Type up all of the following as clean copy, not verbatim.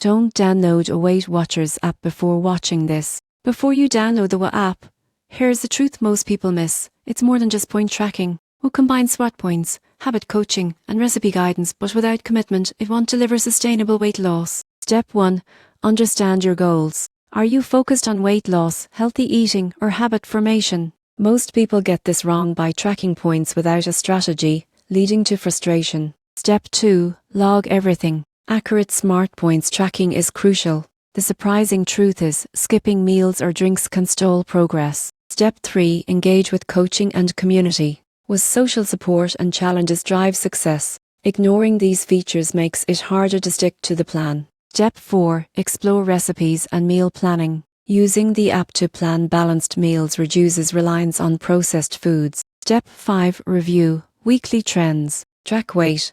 Don't download a Weight Watchers app before watching this. Before you download the app, here's the truth most people miss. It's more than just point tracking. We'll combine SWOT points, habit coaching, and recipe guidance, but without commitment, it won't deliver sustainable weight loss. Step 1. Understand your goals. Are you focused on weight loss, healthy eating, or habit formation? Most people get this wrong by tracking points without a strategy, leading to frustration. Step 2. Log everything. Accurate SMART points tracking is crucial. The surprising truth is, skipping meals or drinks can stall progress. Step 3. Engage with coaching and community. With social support and challenges drive success. Ignoring these features makes it harder to stick to the plan. Step 4. Explore recipes and meal planning. Using the app to plan balanced meals reduces reliance on processed foods. Step 5. Review weekly trends. Track weight,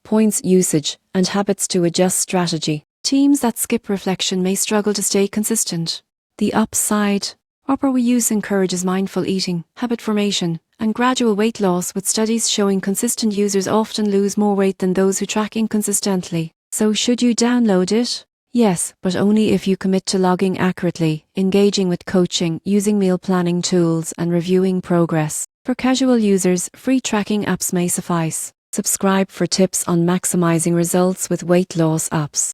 points usage, and habits to adjust strategy. Teams that skip reflection may struggle to stay consistent. The upside. Upper Use encourages mindful eating, habit formation, and gradual weight loss, with studies showing consistent users often lose more weight than those who track inconsistently. So should you download it? Yes, but only if you commit to logging accurately, engaging with coaching, using meal planning tools, and reviewing progress. For casual users, free tracking apps may suffice. Subscribe for tips on maximizing results with weight loss apps.